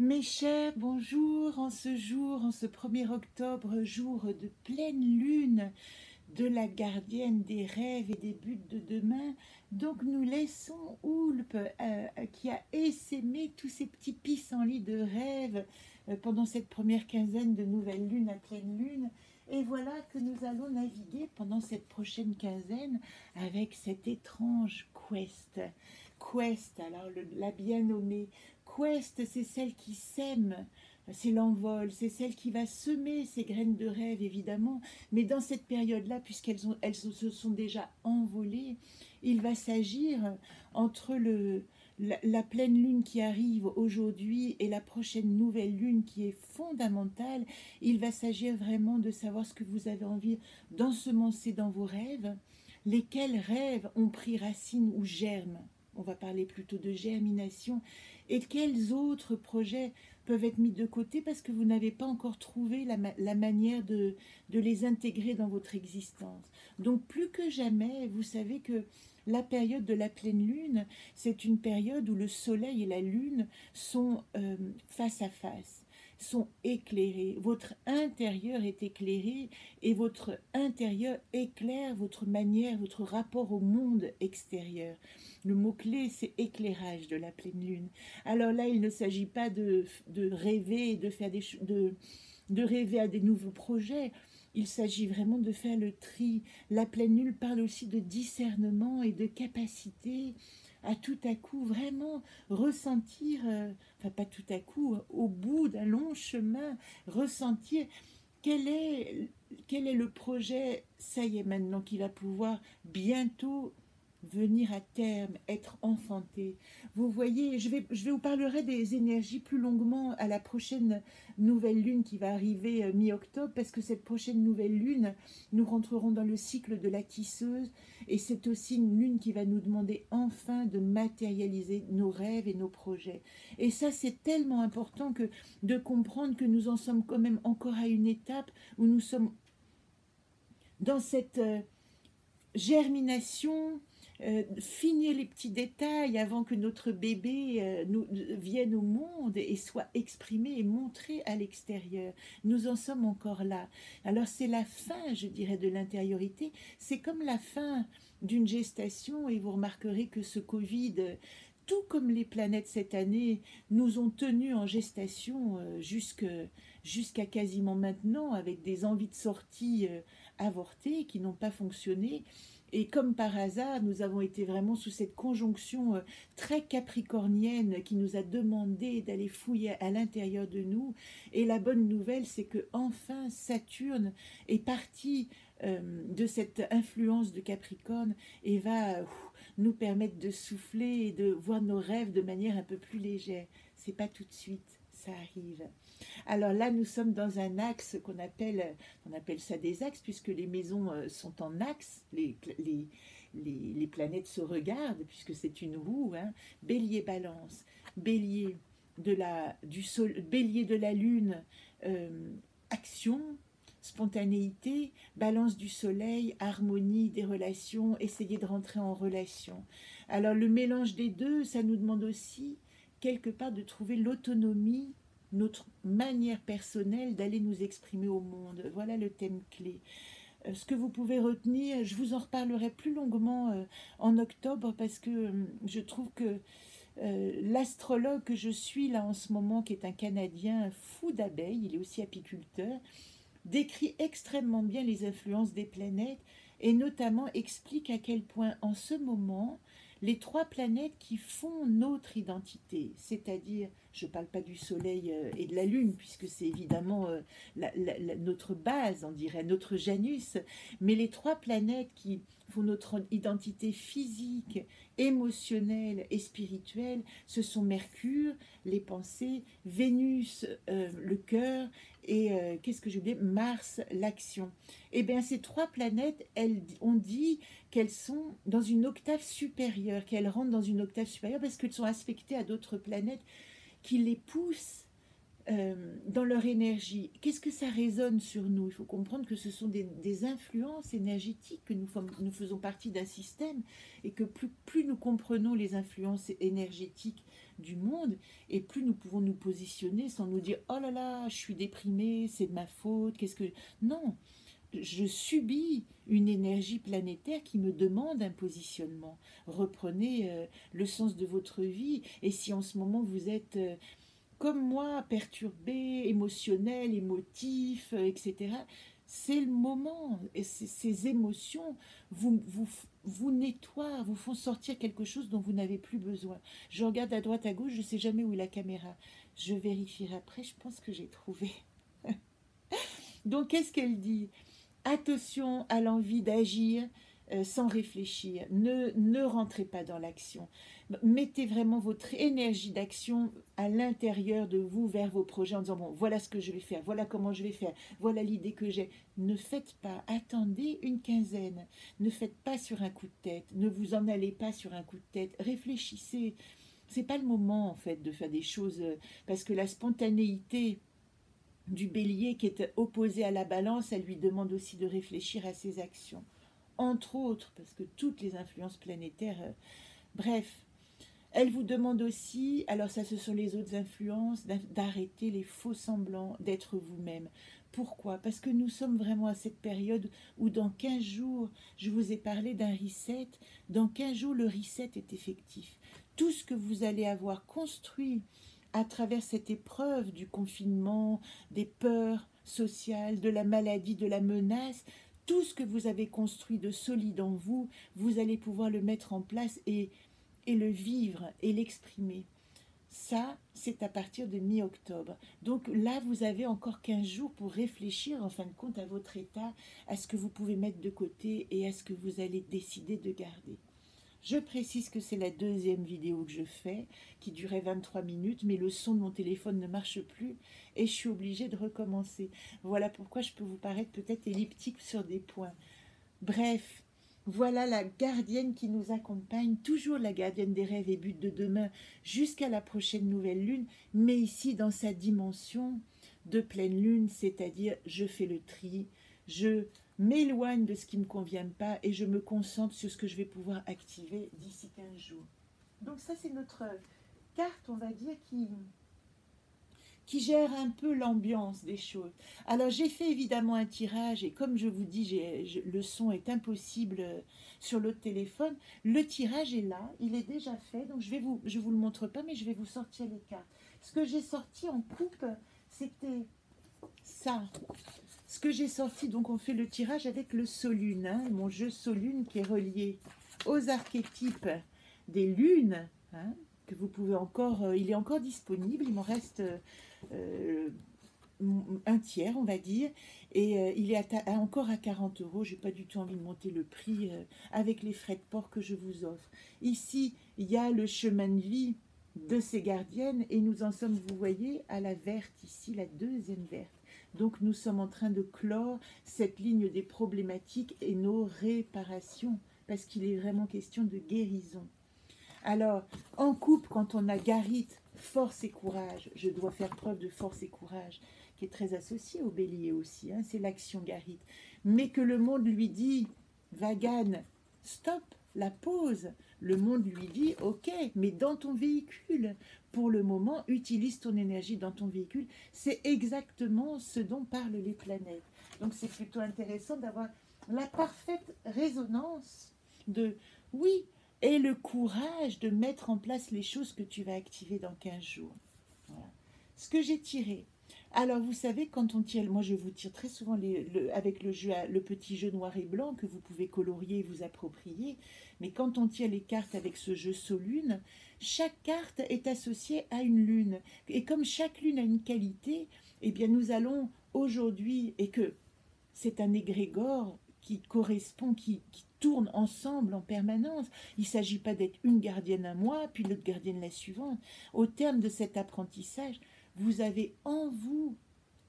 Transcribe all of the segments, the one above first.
Mes chers, bonjour, en ce 1er octobre, jour de pleine lune de la gardienne des rêves et des buts de demain. Donc nous laissons Oulpe qui a essaimé tous ces petits pissenlits de rêves pendant cette première quinzaine de nouvelle lune à pleine lune. Et voilà que nous allons naviguer pendant cette prochaine quinzaine avec cette étrange quest. Quest, alors la bien nommée. Quest, c'est celle qui sème, c'est l'envol, c'est celle qui va semer ces graines de rêve, évidemment. Mais dans cette période-là, puisqu'elles se sont déjà envolées, il va s'agir entre la pleine lune qui arrive aujourd'hui et la prochaine nouvelle lune qui est fondamentale. Il va s'agir vraiment de savoir ce que vous avez envie d'ensemencer dans vos rêves, lesquels rêves ont pris racine ou germe. On va parler plutôt de germination, et quels autres projets peuvent être mis de côté parce que vous n'avez pas encore trouvé la manière de les intégrer dans votre existence. Donc plus que jamais, vous savez que la période de la pleine lune, c'est une période où le soleil et la lune sont face à face, sont éclairés. Votre intérieur est éclairé et votre intérieur éclaire votre manière, votre rapport au monde extérieur. Le mot-clé, c'est éclairage de la pleine lune. Alors là, il ne s'agit pas de rêver, de faire de rêver à des nouveaux projets. Il s'agit vraiment de faire le tri. La pleine lune parle aussi de discernement et de capacité à tout à coup vraiment ressentir, enfin pas tout à coup, au bout d'un long chemin, ressentir quel est le projet, ça y est maintenant, qui va pouvoir bientôt venir à terme, être enfanté. Vous voyez, je vous parlerai des énergies plus longuement à la prochaine nouvelle lune qui va arriver mi-octobre, parce que cette prochaine nouvelle lune, nous rentrerons dans le cycle de la tisseuse, et c'est aussi une lune qui va nous demander enfin de matérialiser nos rêves et nos projets. Et ça, c'est tellement important que de comprendre que nous en sommes quand même encore à une étape où nous sommes dans cette germination, finir les petits détails avant que notre bébé vienne au monde et soit exprimé et montré à l'extérieur. Nous en sommes encore là. Alors c'est la fin, je dirais, de l'intériorité. C'est comme la fin d'une gestation, et vous remarquerez que ce Covid, tout comme les planètes cette année, nous ont tenus en gestation jusqu'à quasiment maintenant, avec des envies de sortie avortées qui n'ont pas fonctionné. Et comme par hasard, nous avons été vraiment sous cette conjonction très capricornienne qui nous a demandé d'aller fouiller à l'intérieur de nous. Et la bonne nouvelle, c'est que enfin Saturne est parti de cette influence de Capricorne et va nous permettre de souffler et de voir nos rêves de manière un peu plus légère. C'est pas tout de suite, ça arrive. Alors là, nous sommes dans un axe on appelle ça des axes, puisque les maisons sont en axe, les planètes se regardent, puisque c'est une roue, hein. Bélier, Balance, Bélier Bélier de la Lune, action, spontanéité, Balance du Soleil, harmonie des relations, essayer de rentrer en relation. Alors le mélange des deux, ça nous demande aussi quelque part de trouver l'autonomie, notre manière personnelle d'aller nous exprimer au monde. Voilà le thème clé. Ce que vous pouvez retenir, je vous en reparlerai plus longuement en octobre, parce que je trouve que l'astrologue que je suis là en ce moment, qui est un Canadien fou d'abeilles, il est aussi apiculteur, décrit extrêmement bien les influences des planètes, et notamment explique à quel point en ce moment les 3 planètes qui font notre identité, c'est-à-dire, je ne parle pas du Soleil et de la Lune, puisque c'est évidemment notre base, on dirait, notre Janus, mais les 3 planètes qui font notre identité physique, émotionnelle et spirituelle, ce sont Mercure, les pensées, Vénus, le cœur, et qu'est-ce que j'ai oublié, Mars, l'action. Eh bien, ces 3 planètes, on dit qu'elles sont dans une octave supérieure, qu'elles rentrent dans une octave supérieure parce qu'elles sont aspectées à d'autres planètes qui les poussent dans leur énergie. Qu'est-ce que ça résonne sur nous? Il faut comprendre que ce sont des influences énergétiques, que nous faisons partie d'un système, et que plus nous comprenons les influences énergétiques du monde, et plus nous pouvons nous positionner sans nous dire « Oh là là, je suis déprimée, c'est de ma faute, qu'est-ce que… » Non, je subis une énergie planétaire qui me demande un positionnement. Reprenez le sens de votre vie, et si en ce moment vous êtes… comme moi, perturbé, émotionnel, émotif, etc., c'est le moment. Et ces émotions vous nettoient, vous font sortir quelque chose dont vous n'avez plus besoin. Je regarde à droite, à gauche, je ne sais jamais où est la caméra. Je vérifierai après, je pense que j'ai trouvé. Donc, qu'est-ce qu'elle dit? Attention à l'envie d'agir sans réfléchir. Ne rentrez pas dans l'action. Mettez vraiment votre énergie d'action à l'intérieur de vous vers vos projets en disant « Bon, voilà ce que je vais faire, voilà comment je vais faire, voilà l'idée que j'ai. » Ne faites pas, attendez une quinzaine. Ne faites pas sur un coup de tête. Ne vous en allez pas sur un coup de tête. Réfléchissez. C'est pas le moment, en fait, de faire des choses parce que la spontanéité du bélier qui est opposé à la balance, elle lui demande aussi de réfléchir à ses actions. Entre autres, parce que toutes les influences planétaires, bref, elle vous demande aussi, alors ça ce sont les autres influences, d'arrêter les faux semblants, d'être vous-même. Pourquoi? Parce que nous sommes vraiment à cette période où dans 15 jours, je vous ai parlé d'un reset, dans 15 jours le reset est effectif. Tout ce que vous allez avoir construit à travers cette épreuve du confinement, des peurs sociales, de la maladie, de la menace, tout ce que vous avez construit de solide en vous, vous allez pouvoir le mettre en place et le vivre et l'exprimer. Ça, c'est à partir de mi-octobre. Donc là, vous avez encore 15 jours pour réfléchir, en fin de compte, à votre état, à ce que vous pouvez mettre de côté et à ce que vous allez décider de garder. Je précise que c'est la deuxième vidéo que je fais, qui durait 23 minutes, mais le son de mon téléphone ne marche plus et je suis obligée de recommencer. Voilà pourquoi je peux vous paraître peut-être elliptique sur des points. Bref, voilà la gardienne qui nous accompagne, toujours la gardienne des rêves et buts de demain, jusqu'à la prochaine nouvelle lune, mais ici dans sa dimension de pleine lune, c'est-à-dire je fais le tri, je m'éloigne de ce qui ne me convient pas et je me concentre sur ce que je vais pouvoir activer d'ici 15 jours. Donc ça, c'est notre carte, on va dire, qui gère un peu l'ambiance des choses. Alors, j'ai fait évidemment un tirage et comme je vous dis, le son est impossible sur l'autre téléphone. Le tirage est là, il est déjà fait, donc je vous le montre pas, mais je vais vous sortir les cartes. Ce que j'ai sorti en coupe, c'était ça. Ce que j'ai sorti, donc on fait le tirage avec le Solune, hein, mon jeu Solune qui est relié aux archétypes des lunes, hein, que vous pouvez encore, il est encore disponible, il m'en reste un tiers, on va dire, et il est encore à 40 €. Je n'ai pas du tout envie de monter le prix avec les frais de port que je vous offre. Ici, il y a le chemin de vie de ces gardiennes, et nous en sommes, vous voyez, à la verte ici, la deuxième verte. Donc nous sommes en train de clore cette ligne des problématiques et nos réparations, parce qu'il est vraiment question de guérison. Alors, en couple, quand on a Garit, force et courage, je dois faire preuve de force et courage, qui est très associé au bélier aussi, hein, c'est l'action Garit. Mais que le monde lui dit, Vagan, stop, la pause. Le monde lui dit, ok, mais dans ton véhicule, pour le moment, utilise ton énergie dans ton véhicule. C'est exactement ce dont parlent les planètes. Donc c'est plutôt intéressant d'avoir la parfaite résonance de, oui, et le courage de mettre en place les choses que tu vas activer dans 15 jours. Voilà. Ce que j'ai tiré. Alors, vous savez, quand on tire, moi je vous tire très souvent avec le petit jeu noir et blanc que vous pouvez colorier et vous approprier, mais quand on tire les cartes avec ce jeu Solune, chaque carte est associée à une lune. Et comme chaque lune a une qualité, eh bien nous allons aujourd'hui, et que c'est un égrégore qui correspond, qui tourne ensemble en permanence. Il ne s'agit pas d'être une gardienne un mois, puis l'autre gardienne la suivante. Au terme de cet apprentissage, vous avez en vous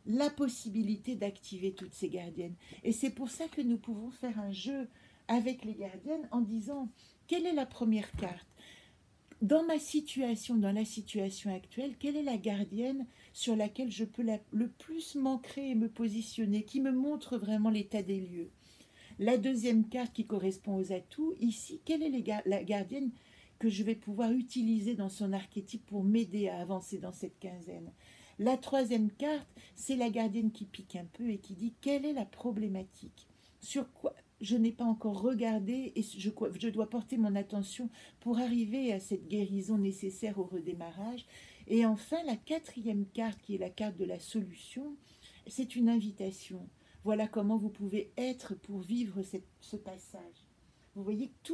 la possibilité d'activer toutes ces gardiennes. Et c'est pour ça que nous pouvons faire un jeu avec les gardiennes en disant, quelle est la première carte? Dans ma situation, dans la situation actuelle, quelle est la gardienne sur laquelle je peux le plus m'ancrer et me positionner, qui me montre vraiment l'état des lieux? La deuxième carte qui correspond aux atouts, ici, quelle est la gardienne que je vais pouvoir utiliser dans son archétype pour m'aider à avancer dans cette quinzaine. La troisième carte, c'est la gardienne qui pique un peu et qui dit quelle est la problématique, sur quoi je n'ai pas encore regardé et je dois porter mon attention pour arriver à cette guérison nécessaire au redémarrage. Et enfin, la quatrième carte, qui est la carte de la solution, c'est une invitation. Voilà comment vous pouvez être pour vivre ce passage. Vous voyez que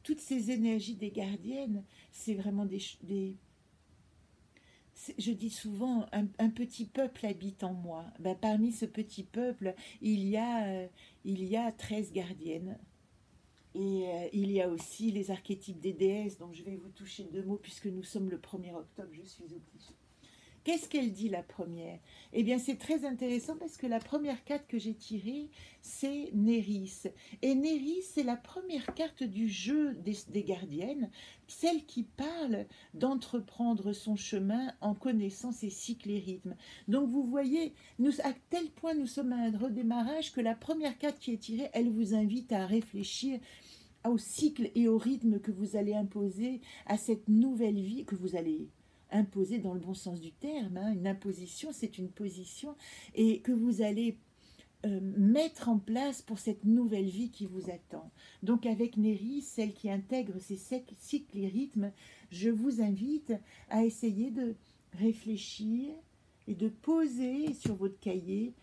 toutes ces énergies des gardiennes, c'est vraiment je dis souvent, un petit peuple habite en moi. Ben, parmi ce petit peuple, il y a 13 gardiennes. Et il y a aussi les archétypes des déesses, donc je vais vous toucher 2 mots, puisque nous sommes le 1er octobre, je suis obligée. Qu'est-ce qu'elle dit, la première? Eh bien, c'est très intéressant parce que la première carte que j'ai tirée, c'est Néris. Et Néris, c'est la première carte du jeu des gardiennes, celle qui parle d'entreprendre son chemin en connaissant ses cycles et rythmes. Donc, vous voyez, à tel point nous sommes à un redémarrage que la première carte qui est tirée, elle vous invite à réfléchir au cycle et au rythme que vous allez imposer à cette nouvelle vie que vous allez imposer dans le bon sens du terme. Une imposition, c'est une position, et que vous allez mettre en place pour cette nouvelle vie qui vous attend. Donc avec Néris, celle qui intègre ces cycles et rythmes, je vous invite à essayer de réfléchir et de poser sur votre cahier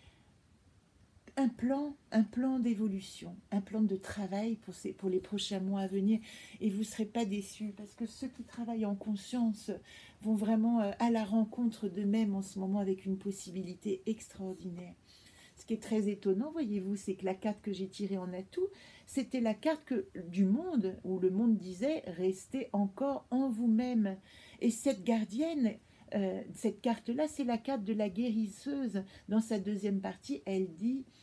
un plan d'évolution, un plan de travail pour les prochains mois à venir, et vous ne serez pas déçus, parce que ceux qui travaillent en conscience vont vraiment à la rencontre d'eux-mêmes en ce moment avec une possibilité extraordinaire. Ce qui est très étonnant, voyez-vous, c'est que la carte que j'ai tirée en atout, c'était la carte du monde, où le monde disait « restez encore en vous-même ». Et cette gardienne, cette carte-là, c'est la carte de la guérisseuse. Dans sa deuxième partie, elle dit «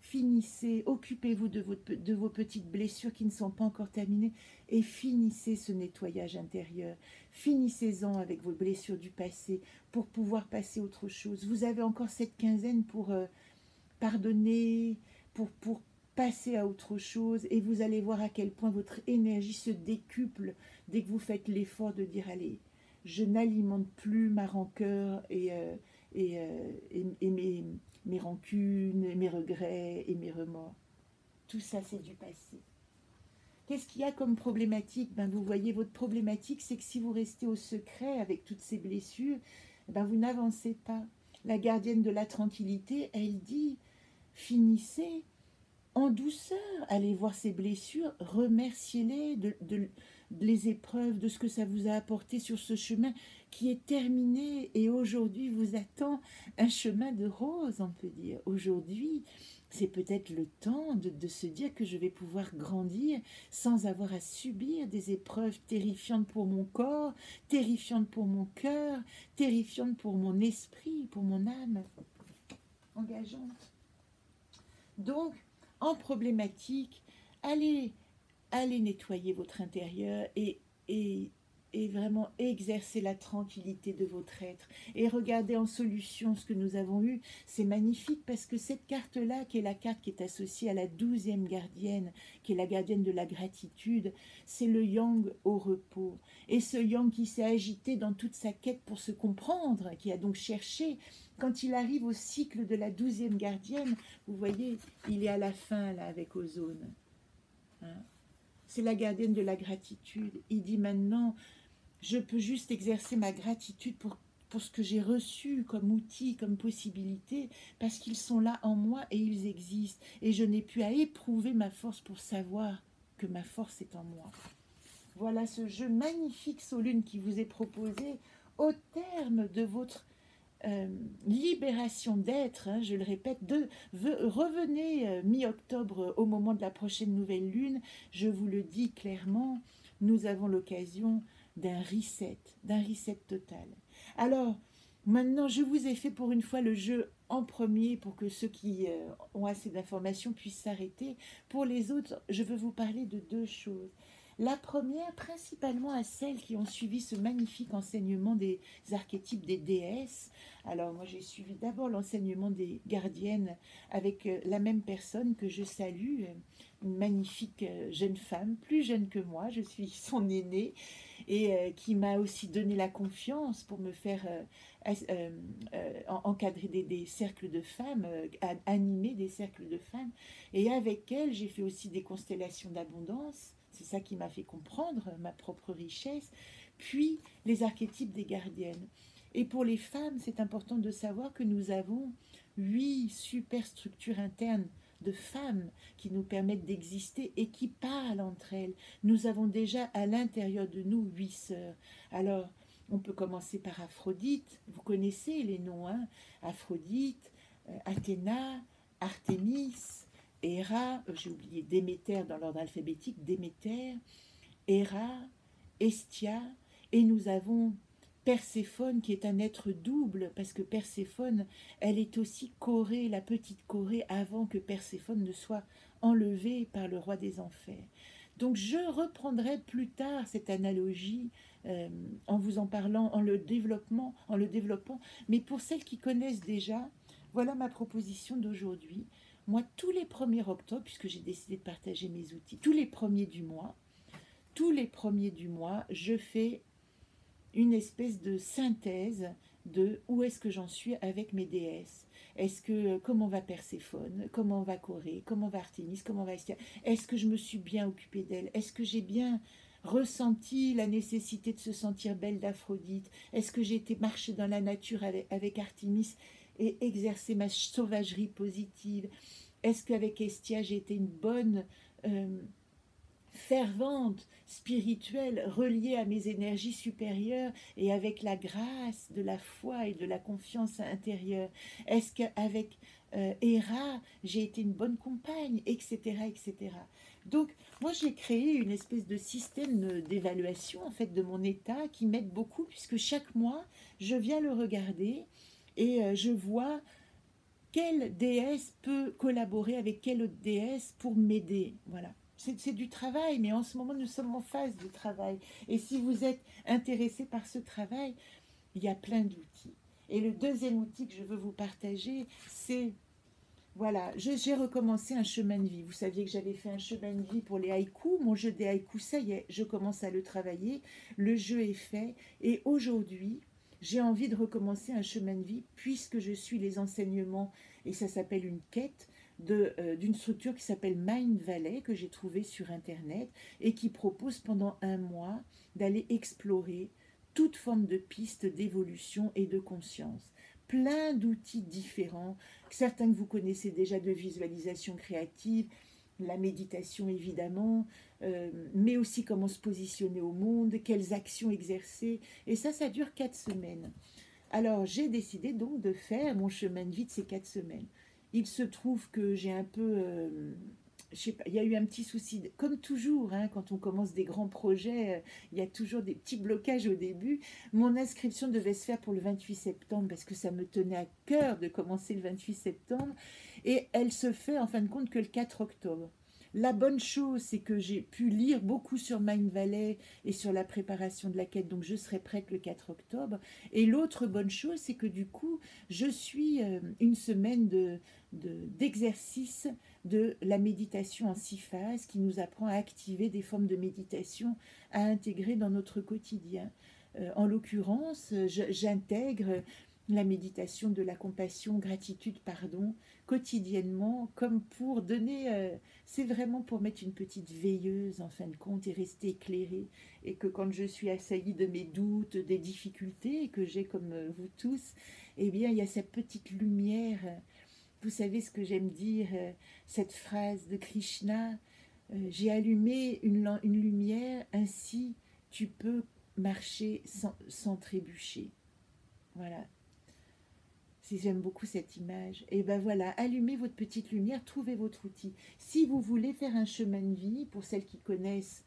finissez, occupez-vous de vos petites blessures qui ne sont pas encore terminées et finissez ce nettoyage intérieur. Finissez-en avec vos blessures du passé pour pouvoir passer à autre chose. Vous avez encore cette quinzaine pour pardonner, pour passer à autre chose, et vous allez voir à quel point votre énergie se décuple dès que vous faites l'effort de dire « allez, je n'alimente plus ma rancœur et mes rancunes, mes regrets et mes remords. » Tout ça, c'est du passé. Qu'est-ce qu'il y a comme problématique? Vous voyez, votre problématique, c'est que si vous restez au secret avec toutes ces blessures, vous n'avancez pas. La gardienne de la tranquillité, elle dit, finissez en douceur, allez voir ces blessures, remerciez-les de les épreuves, de ce que ça vous a apporté sur ce chemin qui est terminé, et aujourd'hui vous attend un chemin de rose, on peut dire. Aujourd'hui, c'est peut-être le temps de se dire que je vais pouvoir grandir sans avoir à subir des épreuves terrifiantes pour mon corps, terrifiantes pour mon cœur, terrifiantes pour mon esprit, pour mon âme, engageantes. Donc, en problématique, allez nettoyer votre intérieur et vraiment exercer la tranquillité de votre être. Et regardez en solution ce que nous avons eu. C'est magnifique parce que cette carte-là, qui est la carte qui est associée à la 12e gardienne, qui est la gardienne de la gratitude, c'est le yang au repos. Et ce yang qui s'est agité dans toute sa quête pour se comprendre, qui a donc cherché, quand il arrive au cycle de la 12e gardienne, vous voyez, il est à la fin là avec Ozone. C'est la gardienne de la gratitude. Il dit maintenant, je peux juste exercer ma gratitude pour ce que j'ai reçu comme outil, comme possibilité, parce qu'ils sont là en moi et ils existent. Et je n'ai plus à éprouver ma force pour savoir que ma force est en moi. Voilà ce jeu magnifique Solune qui vous est proposé au terme de votre libération d'être, je le répète, revenez mi-octobre au moment de la prochaine nouvelle lune, je vous le dis clairement, nous avons l'occasion d'un reset total. Alors, maintenant, je vous ai fait pour une fois le jeu en premier pour que ceux qui ont assez d'informations puissent s'arrêter. Pour les autres, je veux vous parler de 2 choses. La première, principalement à celles qui ont suivi ce magnifique enseignement des archétypes des déesses. Alors moi j'ai suivi d'abord l'enseignement des gardiennes avec la même personne que je salue, une magnifique jeune femme, plus jeune que moi, je suis son aînée, et qui m'a aussi donné la confiance pour me faire encadrer des cercles de femmes, animer des cercles de femmes. Et avec elle, j'ai fait aussi des constellations d'abondance. C'est ça qui m'a fait comprendre ma propre richesse. Puis les archétypes des gardiennes. Et pour les femmes, c'est important de savoir que nous avons 8 superstructures internes de femmes qui nous permettent d'exister et qui parlent entre elles. Nous avons déjà à l'intérieur de nous 8 sœurs. Alors, on peut commencer par Aphrodite. Vous connaissez les noms, hein? Aphrodite, Athéna, Artémis, Héra, j'ai oublié Déméter dans l'ordre alphabétique, Déméter, Héra, Hestia, et nous avons Perséphone qui est un être double, parce que Perséphone, elle est aussi Corée, la petite Corée, avant que Perséphone ne soit enlevée par le roi des enfers. Donc je reprendrai plus tard cette analogie en vous en parlant, en le développant. Mais pour celles qui connaissent déjà, voilà ma proposition d'aujourd'hui. Moi, tous les 1er octobre, puisque j'ai décidé de partager mes outils, tous les premiers du mois, je fais une espèce de synthèse de où est-ce que j'en suis avec mes déesses. Comment va Perséphone, comment va Corée, comment va Artémis, comment va Hestia, est-ce que je me suis bien occupée d'elle, est-ce que j'ai bien ressenti la nécessité de se sentir belle d'Aphrodite, est-ce que j'ai été marcher dans la nature avec Artémis et exercer ma sauvagerie positive, est-ce qu'avec Hestia j'ai été une bonne fervente, spirituelle, reliée à mes énergies supérieures et avec la grâce de la foi et de la confiance intérieure. Est-ce qu'avec Héra, j'ai été une bonne compagne, etc., etc. Donc, moi, j'ai créé une espèce de système d'évaluation, en fait, de mon état qui m'aide beaucoup, puisque chaque mois, je viens le regarder et je vois quelle déesse peut collaborer avec quelle autre déesse pour m'aider. Voilà. C'est du travail, mais en ce moment, nous sommes en phase de travail. Et si vous êtes intéressé par ce travail, il y a plein d'outils. Et le deuxième outil que je veux vous partager, c'est, voilà, j'ai recommencé un chemin de vie. Vous saviez que j'avais fait un chemin de vie pour les haïkus. Mon jeu des haïkus, ça y est, je commence à le travailler. Le jeu est fait. Et aujourd'hui, j'ai envie de recommencer un chemin de vie puisque je suis les enseignements, et ça s'appelle une quête, d'une structure qui s'appelle Mind Valley, que j'ai trouvée sur Internet, et qui propose pendant un mois d'aller explorer toute forme de piste d'évolution et de conscience. Plein d'outils différents, certains que vous connaissez déjà de visualisation créative, la méditation évidemment, mais aussi comment se positionner au monde, quelles actions exercer, et ça dure 4 semaines. Alors j'ai décidé donc de faire mon chemin de vie de ces 4 semaines. Il se trouve que j'ai un peu, je sais pas, il y a eu un petit souci, comme toujours, hein, quand on commence des grands projets, il y a toujours des petits blocages au début. Mon inscription devait se faire pour le 28 septembre, parce que ça me tenait à cœur de commencer le 28 septembre, et elle se fait en fin de compte que le 4 octobre. La bonne chose, c'est que j'ai pu lire beaucoup sur Mind Valley et sur la préparation de la quête, donc je serai prête le 4 octobre. Et l'autre bonne chose, c'est que du coup, je suis une semaine d'exercice de la méditation en 6 phases qui nous apprend à activer des formes de méditation à intégrer dans notre quotidien. En l'occurrence, j'intègre la méditation de la compassion, gratitude, pardon, quotidiennement, comme pour donner, c'est vraiment pour mettre une petite veilleuse en fin de compte et rester éclairée, et que quand je suis assaillie de mes doutes, des difficultés que j'ai comme vous tous, eh bien il y a cette petite lumière. Vous savez ce que j'aime dire, cette phrase de Krishna, j'ai allumé une lumière, ainsi tu peux marcher sans trébucher. Voilà. J'aime beaucoup cette image. Et ben voilà, allumez votre petite lumière, trouvez votre outil. Si vous voulez faire un chemin de vie, pour celles qui connaissent,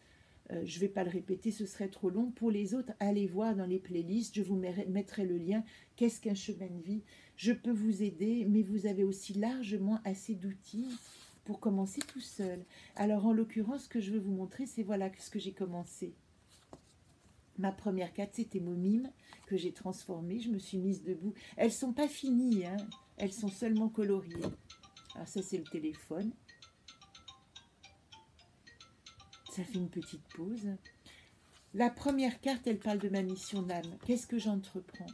je ne vais pas le répéter, ce serait trop long. Pour les autres, allez voir dans les playlists, je vous mettrai le lien. Qu'est-ce qu'un chemin de vie? Je peux vous aider, mais vous avez aussi largement assez d'outils pour commencer tout seul. Alors en l'occurrence, ce que je veux vous montrer, c'est voilà ce que j'ai commencé. Ma première carte, c'était mon mime que j'ai transformée. Je me suis mise debout. Elles ne sont pas finies, hein. Elles sont seulement coloriées. Alors ça, c'est le téléphone. Ça fait une petite pause. La première carte, elle parle de ma mission d'âme. Qu'est-ce que j'entreprends?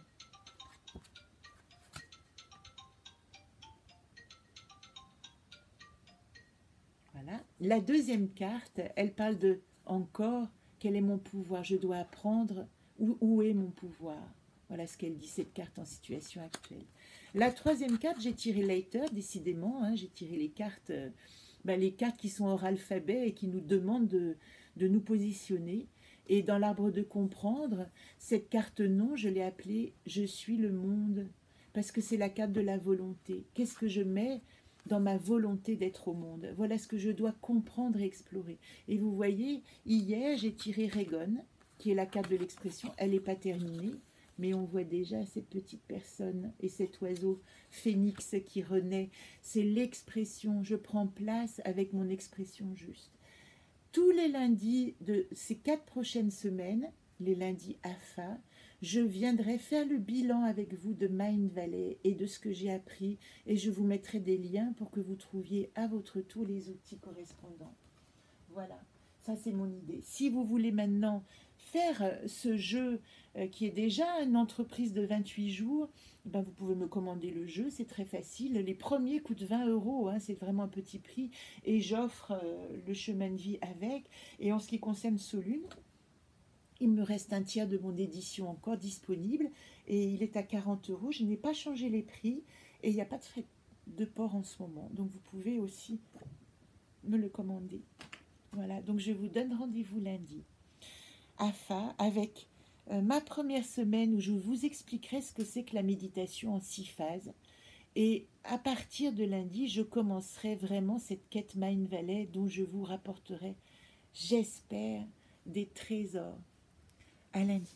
Voilà. La deuxième carte, elle parle de, encore, quel est mon pouvoir? Je dois apprendre où est mon pouvoir. Voilà ce qu'elle dit, cette carte en situation actuelle. La troisième carte, j'ai tiré Later, décidément. Hein, j'ai tiré les cartes qui sont hors alphabet et qui nous demandent de nous positionner. Et dans l'arbre de comprendre, cette carte non, je l'ai appelée « Je suis le monde » parce que c'est la carte de la volonté. Qu'est-ce que je mets dans ma volonté d'être au monde? Voilà ce que je dois comprendre et explorer. Et vous voyez, hier, j'ai tiré Regon, qui est la carte de l'expression. Elle n'est pas terminée, mais on voit déjà cette petite personne et cet oiseau phénix qui renaît. C'est l'expression, je prends place avec mon expression juste. Tous les lundis de ces 4 prochaines semaines, les lundis AFA, je viendrai faire le bilan avec vous de Mind Valley et de ce que j'ai appris, et je vous mettrai des liens pour que vous trouviez à votre tour les outils correspondants. Voilà, ça c'est mon idée. Si vous voulez maintenant faire ce jeu qui est déjà une entreprise de 28 jours, ben vous pouvez me commander le jeu, c'est très facile. Les premiers coûtent 20 €, hein, c'est vraiment un petit prix, et j'offre le chemin de vie avec. Et en ce qui concerne Solune, il me reste un tiers de mon édition encore disponible, et il est à 40 €. Je n'ai pas changé les prix, et il n'y a pas de frais de port en ce moment, donc vous pouvez aussi me le commander. Voilà, donc je vous donne rendez-vous lundi. AFA avec ma première semaine où je vous expliquerai ce que c'est que la méditation en 6 phases. Et à partir de lundi, je commencerai vraiment cette quête Mind Valley dont je vous rapporterai, j'espère, des trésors. À lundi.